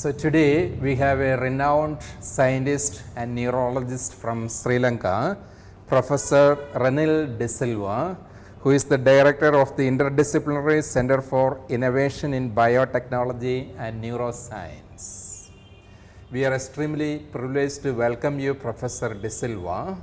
So today we have a renowned scientist and neurologist from Sri Lanka, Professor Renil De Silva, who is the director of the Interdisciplinary Centre for Innovation in Biotechnology and Neuroscience. We are extremely privileged to welcome you, Professor De Silva.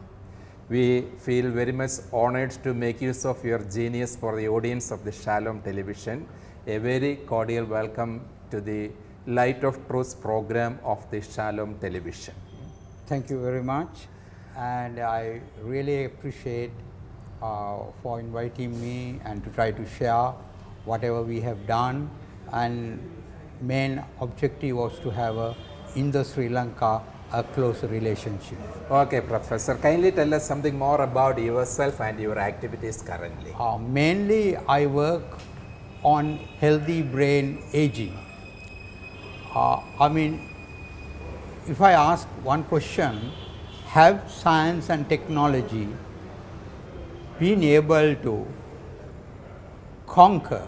We feel very much honored to make use of your genius for the audience of the Shalom Television. A very cordial welcome to the Light of Truth program of the Shalom Television. Thank you very much, and I really appreciate for inviting me and to try to share whatever we have done. And main objective was to have in the Sri Lanka a close relationship. Okay, Professor, kindly tell us something more about yourself and your activities currently. Mainly, I work on healthy brain aging. If I ask one question, have science and technology been able to conquer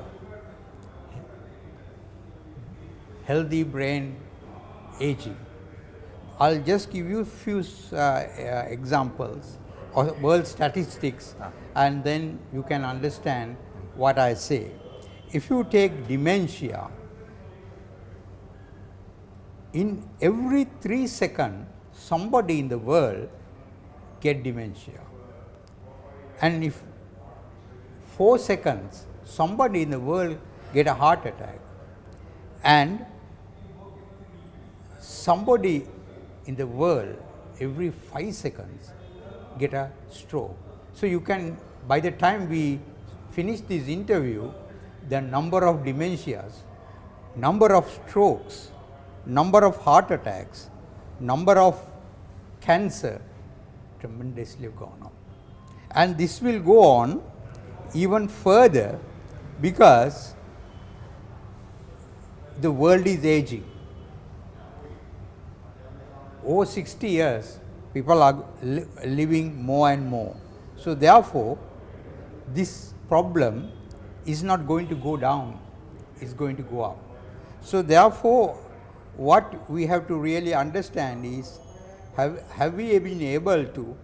healthy brain aging? I'll just give you a few examples of world statistics, and then you can understand what I say. If you take dementia, in every 3 seconds, somebody in the world get dementia. And if 4 seconds, somebody in the world get a heart attack. And somebody in the world every 5 seconds get a stroke. So you can, by the time we finish this interview, the number of dementias, number of strokes, number of heart attacks, number of cancer tremendously gone up. And this will go on even further because the world is aging. Over 60 years, people are living more and more. So therefore, this problem is not going to go down, it's going to go up. So therefore, what we have to really understand is, have we been able to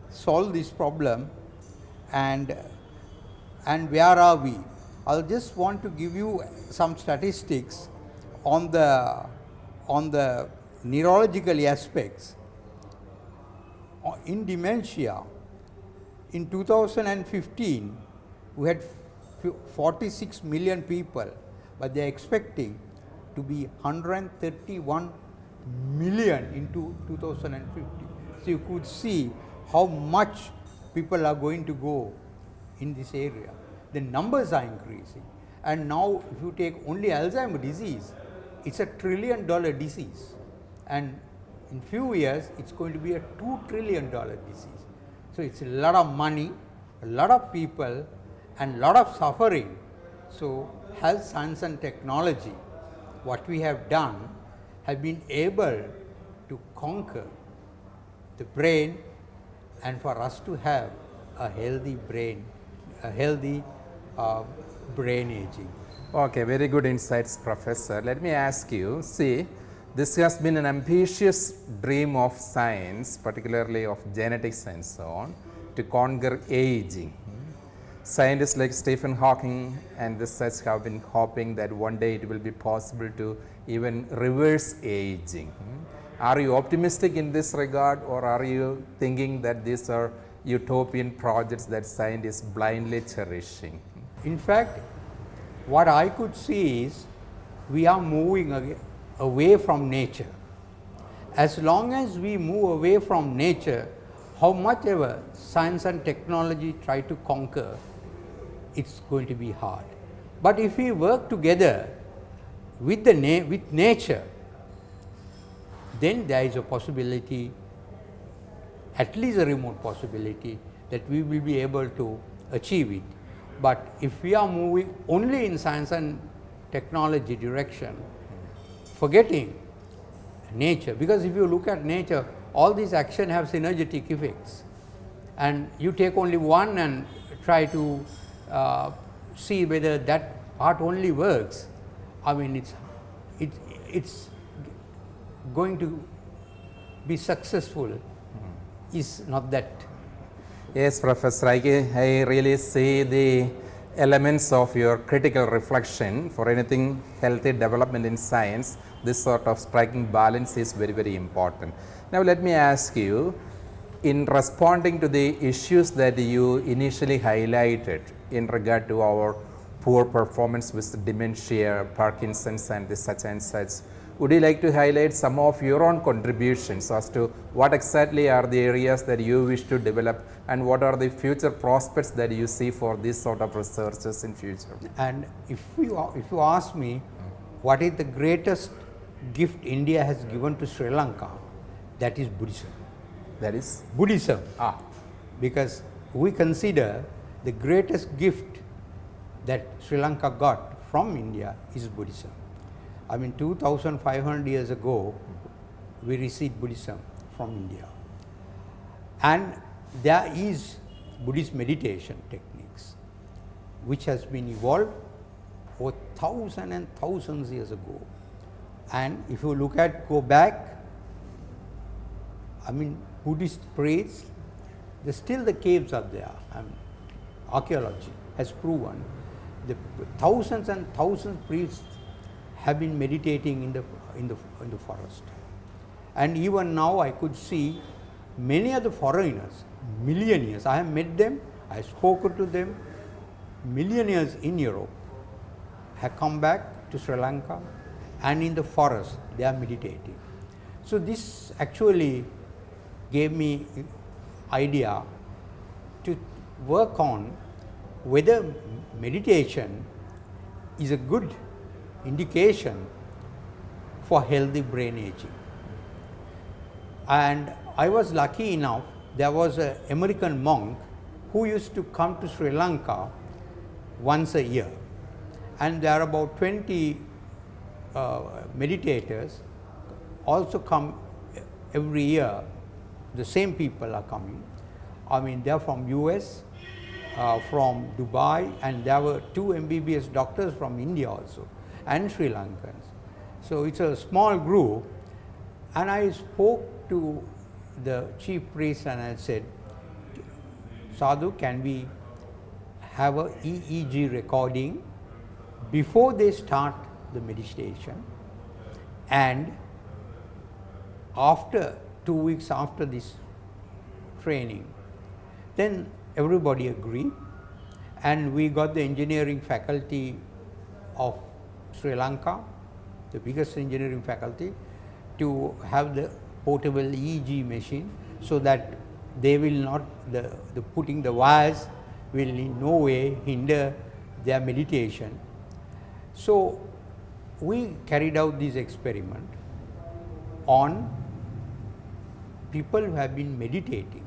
solve this problem, and where are we? I'll just want to give you some statistics on the neurological aspects. In dementia, in 2015, we had 46 million people, but they are expecting to be 131 million in 2050. So you could see how much people are going to go in this area. The numbers are increasing. And now if you take only Alzheimer's disease, it's a $1 trillion disease. And in few years, it's going to be a $2 trillion disease. So it's a lot of money, a lot of people, and a lot of suffering. So health science and technology, what we have done, have been able to conquer the brain, and for us to have a healthy brain, brain aging. Okay, very good insights, Professor. Let me ask you, see, this has been an ambitious dream of science, particularly of genetics and so on, to conquer aging. Scientists like Stephen Hawking and the such have been hoping that one day it will be possible to even reverse aging. Are you optimistic in this regard, or are you thinking that these are utopian projects that scientists blindly cherishing? In fact, what I could see is we are moving away from nature. As long as we move away from nature, how much ever science and technology try to conquer, it's going to be hard. But if we work together with nature, then there is a possibility, at least a remote possibility, that we will be able to achieve it. But if we are moving only in science and technology direction, forgetting nature, because if you look at nature, all these actions have synergetic effects, and you take only one and try to see whether that part only works. I mean, it's going to be successful is not that. Yes, Professor, I really see the elements of your critical reflection for anything healthy development in science. This sort of striking balance is very, very important. Now, let me ask you, in responding to the issues that you initially highlighted in regard to our poor performance with dementia, Parkinson's, and such, would you like to highlight some of your own contributions as to what exactly are the areas that you wish to develop and what are the future prospects that you see for this sort of researchers in future? And if you ask me, what is the greatest gift India has given to Sri Lanka, that is Buddhism. That is? Buddhism. Because we consider the greatest gift that Sri Lanka got from India is Buddhism. I mean, 2,500 years ago, we received Buddhism from India. And there is Buddhist meditation techniques, which has been evolved over thousands and thousands of years ago. And if you go back, I mean, Buddhist priests, still the caves are there. I mean, archaeology has proven the thousands and thousands of priests have been meditating in the forest. And even now I could see many of the foreigners, millionaires, I have met them, I have spoken to them, millionaires in Europe have come back to Sri Lanka, and in the forest they are meditating. So this actually gave me idea to work on whether meditation is a good indication for healthy brain aging. And I was lucky enough, there was an American monk who used to come to Sri Lanka once a year, and there are about 20 meditators also come every year. The same people are coming. I mean, they are from US, from Dubai, and there were 2 MBBS doctors from India also, and Sri Lankans. So it's a small group, and I spoke to the chief priest and I said, Sadhu, can we have a EEG recording before they start the meditation, and after 2 weeks after this training? Then everybody agreed, and we got the engineering faculty of Sri Lanka, the biggest engineering faculty, to have the portable EEG machine, so that they will not, the putting the wires will in no way hinder their meditation. So we carried out this experiment on people who have been meditating,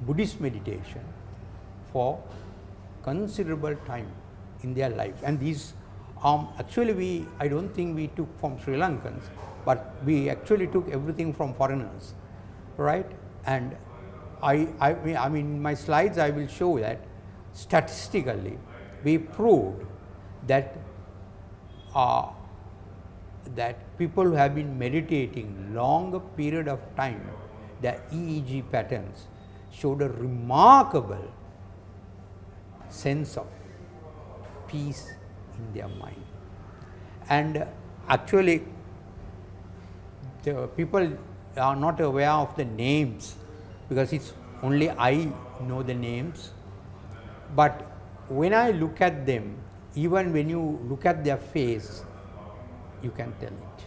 Buddhist meditation, for considerable time in their life. And these actually I don't think we took from Sri Lankans, but we actually took everything from foreigners, right? And I mean, in my slides I will show that statistically we proved that that people who have been meditating longer period of time, their EEG patterns showed a remarkable sense of peace in their mind. And actually the people are not aware of the names, because it's only I know the names. But when I look at them, even when you look at their face, you can tell it.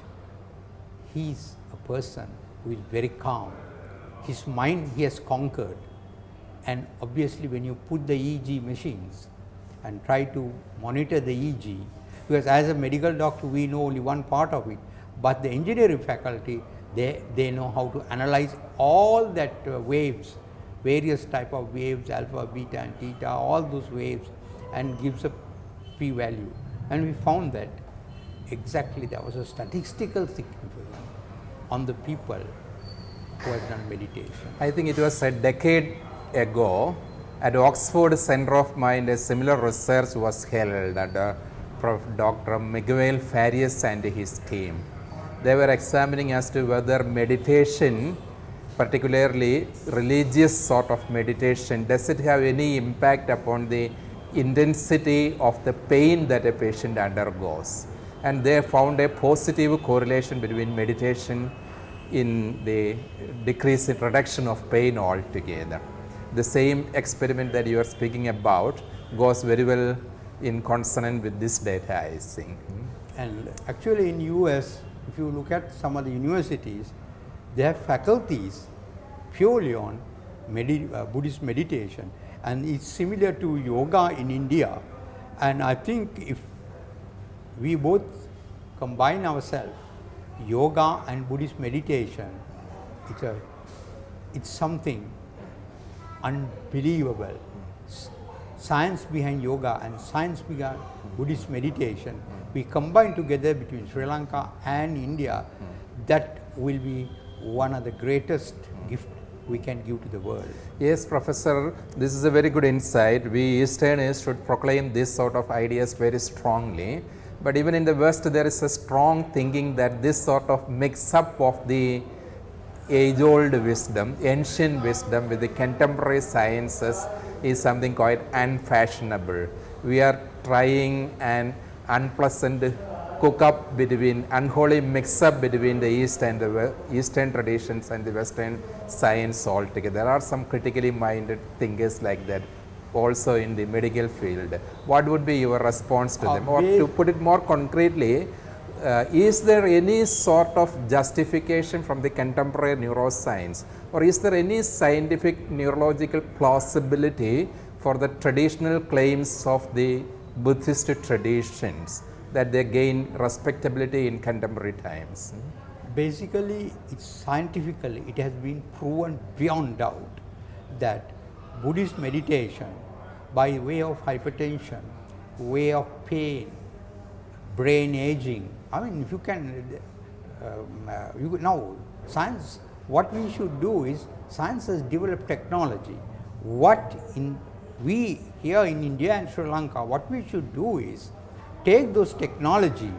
He is a person who is very calm. His mind he has conquered. And obviously when you put the EEG machines and try to monitor the EEG, because as a medical doctor we know only one part of it, but the engineering faculty, they know how to analyze all that waves, various type of waves, alpha, beta and theta, all those waves, and gives a p-value. And we found that exactly there was a statistical significance on the people who has done meditation. I think it was a decade ago at Oxford Centre of Mind, a similar research was held at Dr. Miguel Farias and his team. they were examining as to whether meditation, particularly religious sort of meditation, does it have any impact upon the intensity of the pain that a patient undergoes. And they found a positive correlation between meditation in the decrease in reduction of pain altogether. The same experiment that you are speaking about goes very well in consonant with this data, I think. And actually in US, if you look at some of the universities, they have faculties purely on Buddhist meditation, and it's similar to yoga in India. And I think if we both combine ourselves, yoga and Buddhist meditation, it's something unbelievable. Science behind yoga and science behind Buddhist meditation, we combine together between Sri Lanka and India, that will be one of the greatest gifts we can give to the world. Yes, Professor, this is a very good insight. We Easterners should proclaim this sort of ideas very strongly. But even in the West, there is a strong thinking that this sort of mix up of the age-old wisdom, ancient wisdom with the contemporary sciences is something quite unfashionable. We are trying an unpleasant cook up between, unholy mix up between the East and the Eastern traditions and the Western science altogether. There are some critically minded thinkers like that also in the medical field. What would be your response to them? Or to put it more concretely, is there any sort of justification from the contemporary neuroscience, or is there any scientific neurological plausibility for the traditional claims of the Buddhist traditions that they gain respectability in contemporary times? Basically, it's scientifically, it has been proven beyond doubt that Buddhist meditation, by way of hypertension, way of pain, brain aging, I mean, if you can, now science, what we should do is, science has developed technology. We here in India and Sri Lanka, what we should do is take those technology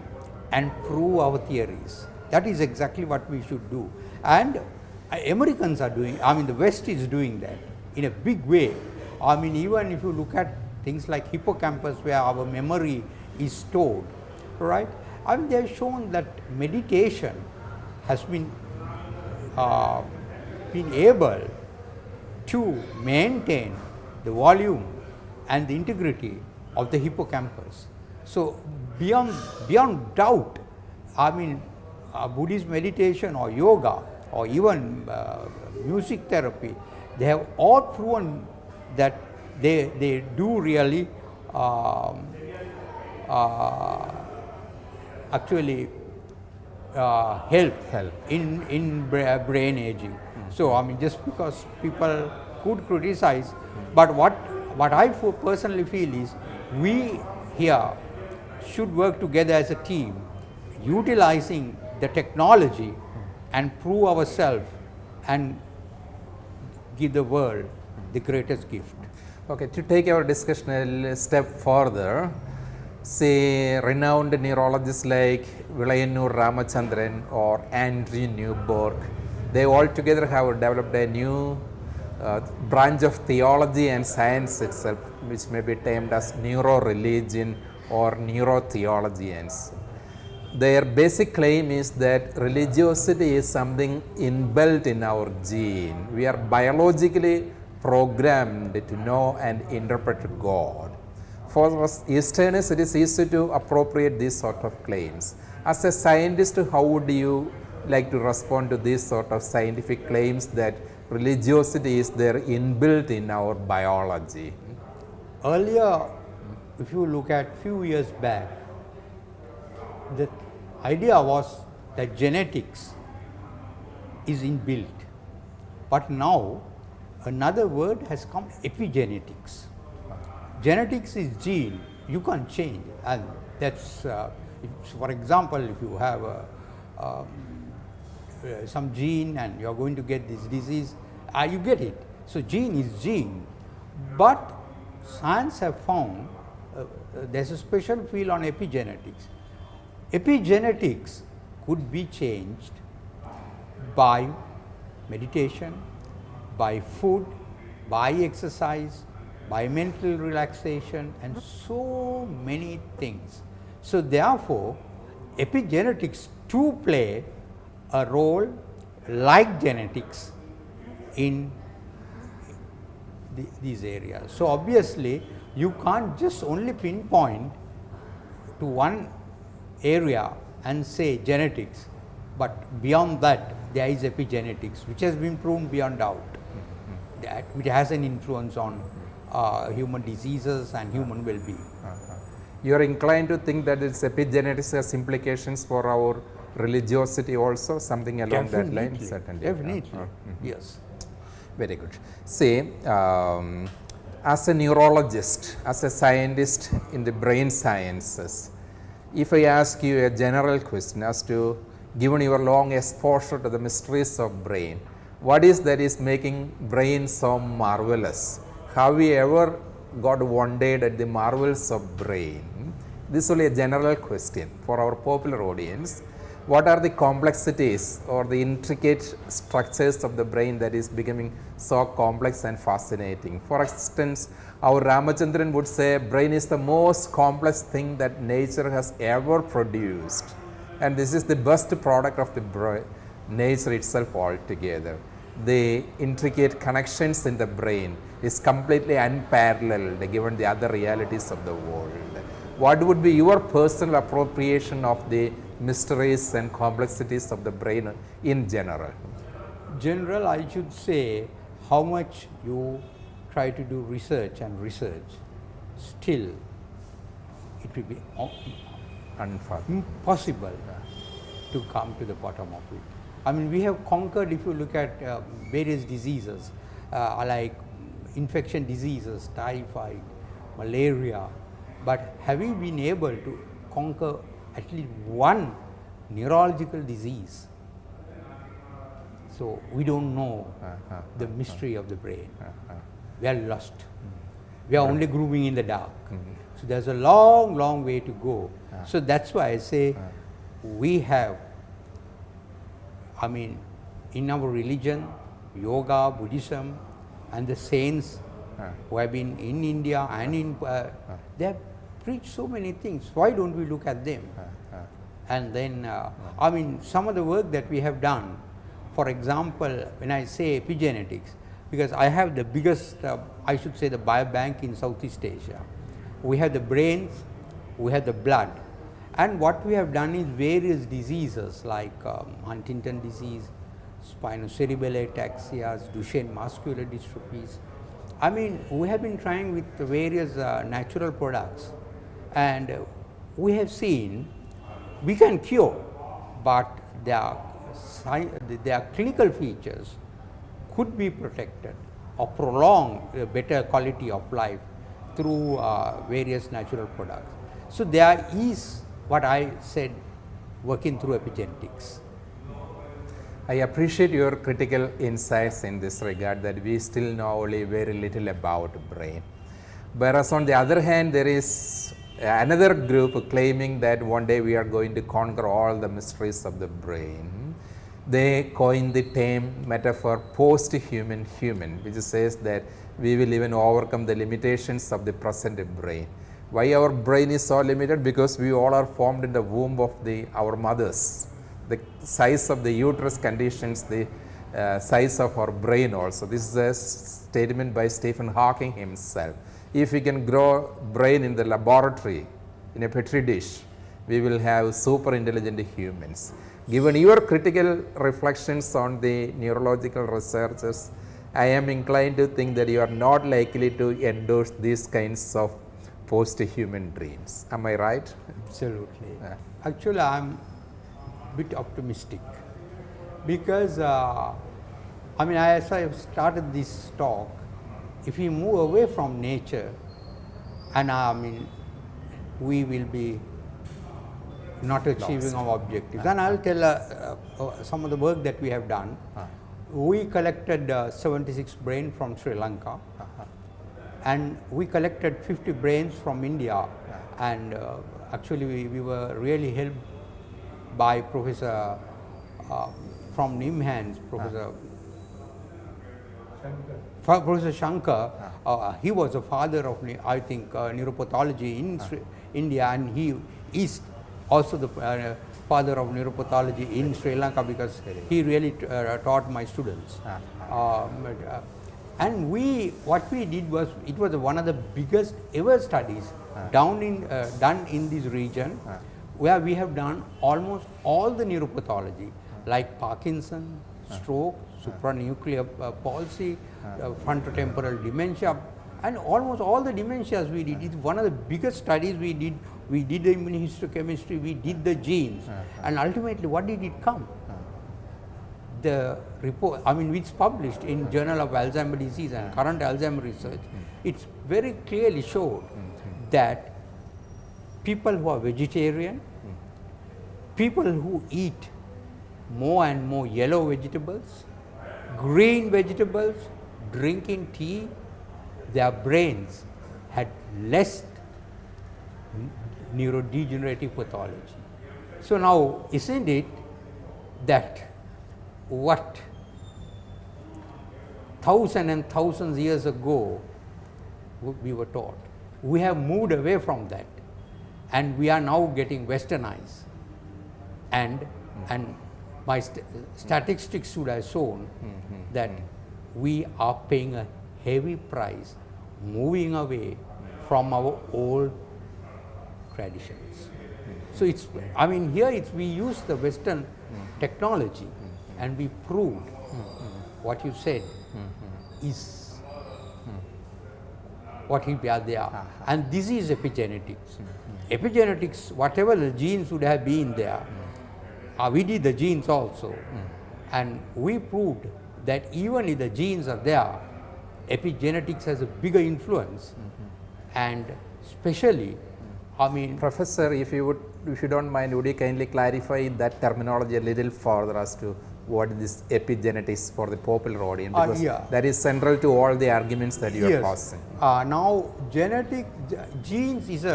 and prove our theories. That is exactly what we should do. And Americans are doing, I mean, the West is doing that in a big way. I mean, even if you look at things like hippocampus, where our memory is stored, right? I mean, they have shown that meditation has been able to maintain the volume and the integrity of the hippocampus. So beyond doubt, I mean, Buddhist meditation or yoga or even music therapy, they have all proven that they do really actually help in brain aging. So I mean, just because people could criticize, but what I personally feel is, we here should work together as a team, utilizing the technology and prove ourselves and give the world the greatest gift. Okay, to take our discussion a step further, say renowned neurologists like Vilayanur Ramachandran or Andrew Newberg, they all together have developed a new branch of theology and science itself, which may be termed as neuro-religion or neurotheologians. Their basic claim is that religiosity is something inbuilt in our gene. We are biologically programmed to know and interpret God. For us Easterners, it is easy to appropriate these sort of claims. As a scientist, how would you like to respond to these sort of scientific claims that religiosity is there inbuilt in our biology? Earlier, if you look at few years back, the idea was that genetics is inbuilt. But now, another word has come, epigenetics. Genetics is gene, you can't change, and that's, for example, if you have some gene and you are going to get this disease, you get it. So gene is gene. But science have found there's a special field on epigenetics. Epigenetics would be changed by meditation, by food, by exercise, by mental relaxation, and so many things. So therefore, epigenetics too play a role like genetics in these areas. So obviously, you can't just only pinpoint to one area and say genetics, but beyond that there is epigenetics, which has been proven beyond doubt that it has an influence on human diseases and human well-being. You are inclined to think that its epigenetics has implications for our religiosity also, something along that line? Certainly. Definitely, yes. Very good. Say, as a neurologist, as a scientist in the brain sciences, if I ask you a general question as to, given your long exposure to the mysteries of brain, what is that is making brain so marvelous? Have we ever got wondered at the marvels of brain? This is only a general question for our popular audience. What are the complexities or the intricate structures of the brain that is becoming so complex and fascinating? For instance, our Ramachandran would say brain is the most complex thing that nature has ever produced, and this is the best product of the nature itself altogether. The intricate connections in the brain is completely unparalleled given the other realities of the world. What would be your personal appropriation of the mysteries and complexities of the brain in general? General, I should say, how much you try to do research, still it will be impossible to come to the bottom of it. I mean, we have conquered, if you look at various diseases like infection diseases, typhoid, malaria, but have we been able to conquer at least one neurological disease? So we don't know the mystery of the brain. We are lost. We are only grooving in the dark. So there's a long, long way to go. So that's why I say we have, I mean, in our religion, yoga, Buddhism, and the saints who have been in India and in, they have preached so many things. Why don't we look at them? And then, I mean, some of the work that we have done, for example, when I say epigenetics, because I have the biggest, I should say, the biobank in Southeast Asia. We have the brains, we have the blood, and what we have done is various diseases like Huntington disease, spinocerebellar ataxias, Duchenne muscular dystrophies. I mean, we have been trying with various natural products, and we have seen we can cure, but their clinical features could be protected or prolong a better quality of life through various natural products. So there is what I said, working through epigenetics. I appreciate your critical insights in this regard, that we still know only very little about brain. Whereas on the other hand, there is another group claiming that one day we are going to conquer all the mysteries of the brain. They coined the term metaphor post-human human, which says that we will even overcome the limitations of the present brain. Why our brain is so limited? Because we all are formed in the womb of our mothers. The size of the uterus conditions the size of our brain also. This is a statement by Stephen Hawking himself. If we can grow brain in the laboratory, in a petri dish, we will have super intelligent humans. Given your critical reflections on the neurological researches, I am inclined to think that you are not likely to endorse these kinds of post-human dreams. Am I right? Absolutely. Actually, I'm a bit optimistic because, I mean, as I started this talk, if we move away from nature, and I mean, we will be not achieving our objectives. And I'll tell some of the work that we have done. We collected 76 brains from Sri Lanka, and we collected 50 brains from India, and actually we were really helped by Professor from NIMHANS, Professor Shankar. He was a father of, I think, neuropathology in India, and he is also the father of neuropathology in Sri Lanka, because he really taught my students. And what we did was, it was one of the biggest ever studies done in this region, where we have done almost all the neuropathology, like Parkinson, stroke, supranuclear palsy, frontotemporal dementia, and almost all the dementias we did. It's one of the biggest studies we did. We did the immunohistochemistry, we did the genes, and ultimately what did it come? The report, which published in Journal of Alzheimer's Disease and Current Alzheimer's Research, it's very clearly showed that people who are vegetarian, people who eat more and more yellow vegetables, green vegetables, drinking tea, their brains had less neurodegenerative pathology. So now, isn't it that what thousands and thousands of years ago we were taught, we have moved away from that, and we are now getting westernized, and my statistics should have shown that we are paying a heavy price moving away from our old traditions. So it's, here we use the Western technology, and we proved what you said is what we are there. And this is epigenetics. Epigenetics, whatever the genes would have been there, we did the genes also. And we proved that even if the genes are there, epigenetics has a bigger influence. And especially, Professor, if you don't mind, would you kindly clarify that terminology a little further as to what is epigenetics for the popular audience, because that is central to all the arguments that you are posing. Now, genes is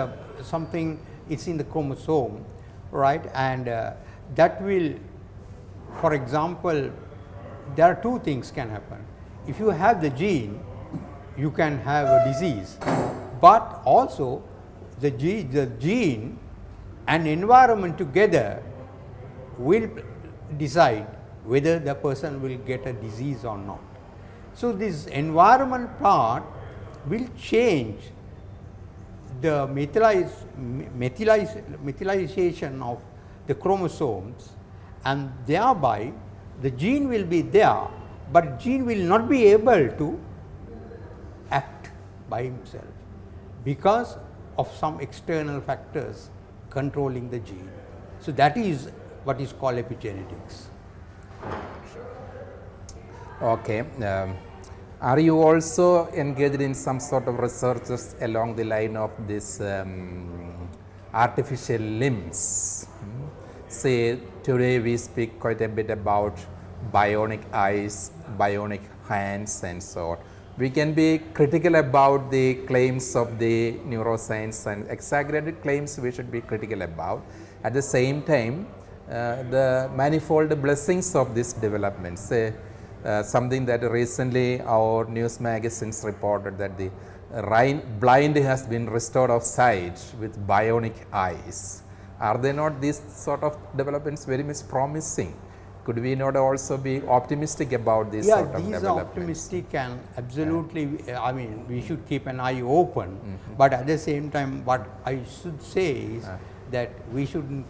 something, it's in the chromosome, right? And that will, for example, there are two things can happen. If you have the gene, you can have a disease, but also the gene and environment together will decide whether the person will get a disease or not. So this environment part will change the methylation of the chromosomes, and thereby the gene will be there, but gene will not be able to act by himself because of some external factors controlling the gene. So that is what is called epigenetics. Okay. Are you also engaged in some sort of researches along the line of this artificial limbs? Say, today we speak quite a bit about bionic eyes, bionic hands, and so on. We can be critical about the claims of the neuroscience, and exaggerated claims we should be critical about. At the same time, the manifold blessings of this development. Say, something that recently our news magazines reported, that the blind has been restored of sight with bionic eyes. Are they not these sort of developments very much promising? Could we not also be optimistic about this sort of developments? These are optimistic, and absolutely, we should keep an eye open. But at the same time, what I should say is that we shouldn't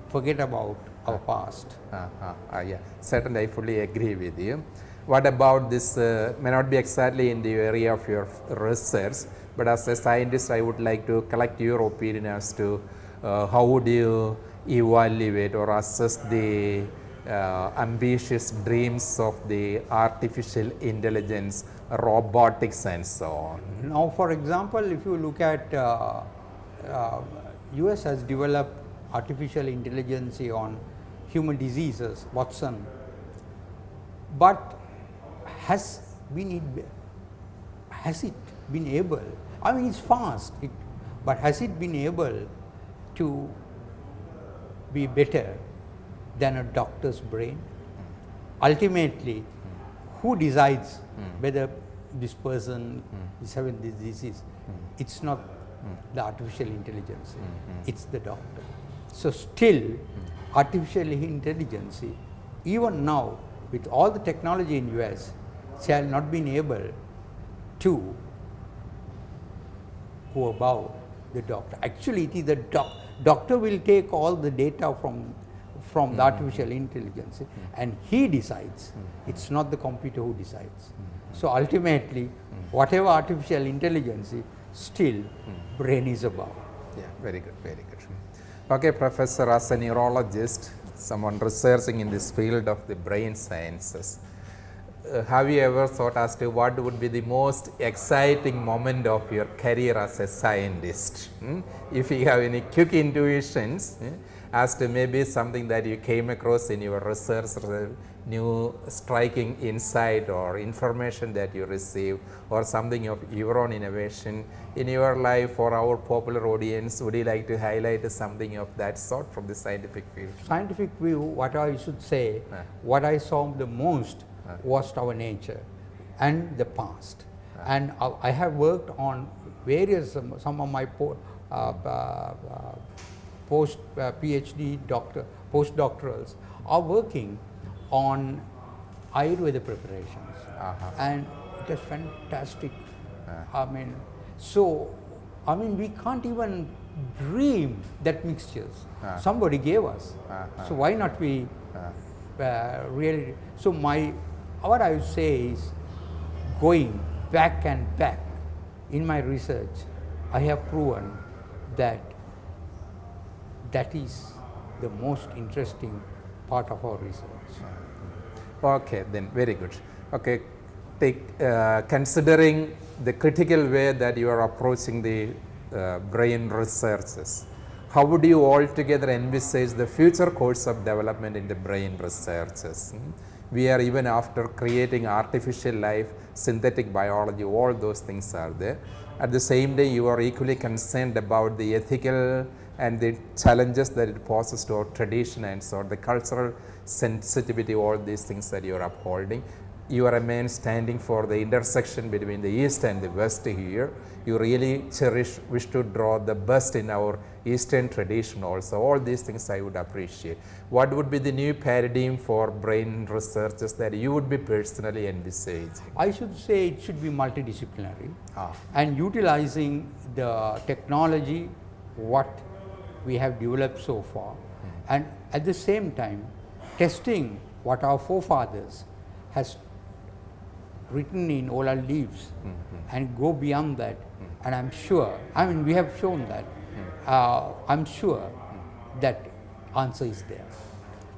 forget about our past. Yeah, certainly I fully agree with you. What about this, may not be exactly in the area of your research, but as a scientist I would like to collect your opinion as to how would you evaluate or assess the ambitious dreams of the artificial intelligence, robotics, and so on. Now, for example, if you look at US has developed artificial intelligence on human diseases, Watson, but has it been able, it's fast, but has it been able to be better than a doctor's brain? Ultimately, who decides whether this person is having this disease? It's not the artificial intelligence, it's the doctor. So still, artificial intelligence, even now, with all the technology in US, shall not been able to go above the doctor. Actually, it is the doctor will take all the data from the artificial intelligence and he decides. It's not the computer who decides. So ultimately, whatever artificial intelligence, still brain is above. Yeah, very good, very good. Okay, Professor, as a neurologist, someone researching in this field of the brain sciences, have you ever thought as to what would be the most exciting moment of your career as a scientist? If you have any quick intuitions as to maybe something that you came across in your research, new striking insight or information that you received, or something of your own innovation in your life for our popular audience, would you like to highlight something of that sort from the scientific field? Scientific view, what I should say, what I saw the most was our nature and the past. And I have worked on various, some of my post PhD postdoctorals are working on Ayurveda preparations, and it is fantastic. I mean, we can't even dream that mixtures. Somebody gave us. So why not we really? So what I would say is, going back and back in my research, I have proven that that is the most interesting part of our research. Okay, then very good. Okay, considering the critical way that you are approaching the brain researches, how would you altogether envisage the future course of development in the brain researches? We are even after creating artificial life, synthetic biology, all those things are there. At the same day, you are equally concerned about the ethical and the challenges that it poses to our tradition and so on, the cultural sensitivity, all these things that you are upholding. You are a man standing for the intersection between the East and the West here. You really wish to draw the best in our Eastern tradition also. All these things I would appreciate. What would be the new paradigm for brain researches that you would be personally envisaging? I should say it should be multidisciplinary and utilizing the technology, what we have developed so far, and at the same time testing what our forefathers has written in oral leaves and go beyond that. And I'm sure, we have shown that, I'm sure that answer is there.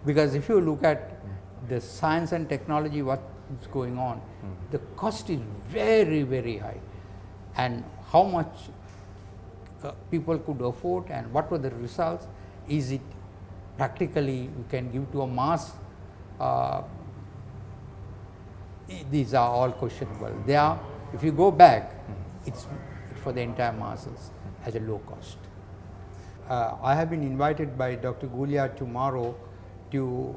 Because if you look at the science and technology, what is going on, the cost is very, very high. And how much people could afford and what were the results, is it practically you can give to a mass? These are all questionable. They are, if you go back, it's for the entire masses at a low cost. I have been invited by Dr. Gulia tomorrow to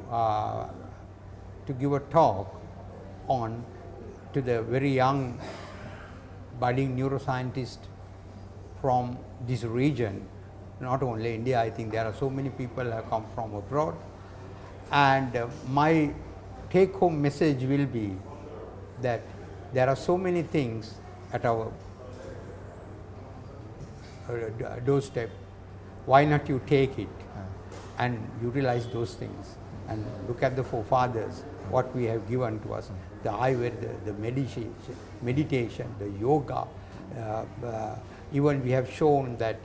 give a talk to the very young budding neuroscientist from this region, not only India. I think there are so many people who have come from abroad. And my take-home message will be that there are so many things at our doorstep. Why not you take it and utilize those things and look at the forefathers, what we have given to us, the Ayurveda, the meditation, the yoga. Even we have shown that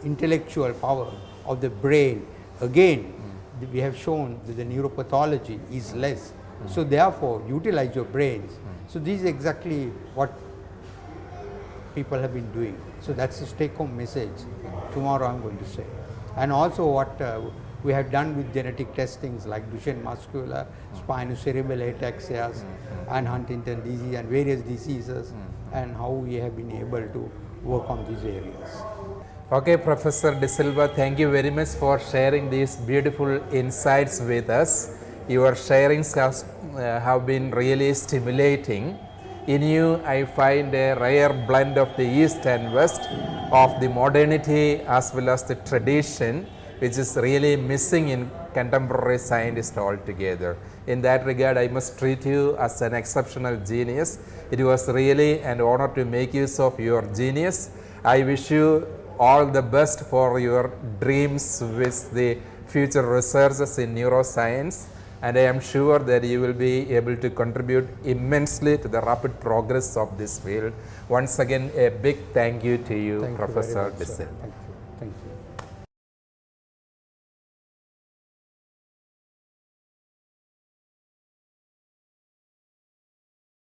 intellectual power of the brain, again, we have shown that the neuropathology is less. So therefore, utilize your brains. So this is exactly what people have been doing. So that's the take-home message tomorrow I'm going to say. And also what we have done with genetic testings like Duchenne muscular, spinocerebellar ataxias, and Huntington disease and various diseases, and how we have been able to work on these areas. Okay, Professor De Silva, thank you very much for sharing these beautiful insights with us. Your sharings have been really stimulating. In you, I find a rare blend of the East and West, of the modernity as well as the tradition, which is really missing in contemporary scientists altogether. In that regard, I must treat you as an exceptional genius. It was really an honor to make use of your genius. I wish you all the best for your dreams with the future researches in neuroscience, and I am sure that you will be able to contribute immensely to the rapid progress of this field. Once again, a big thank you to you, Thank you very Professor much, De sir. Silva. Thank you.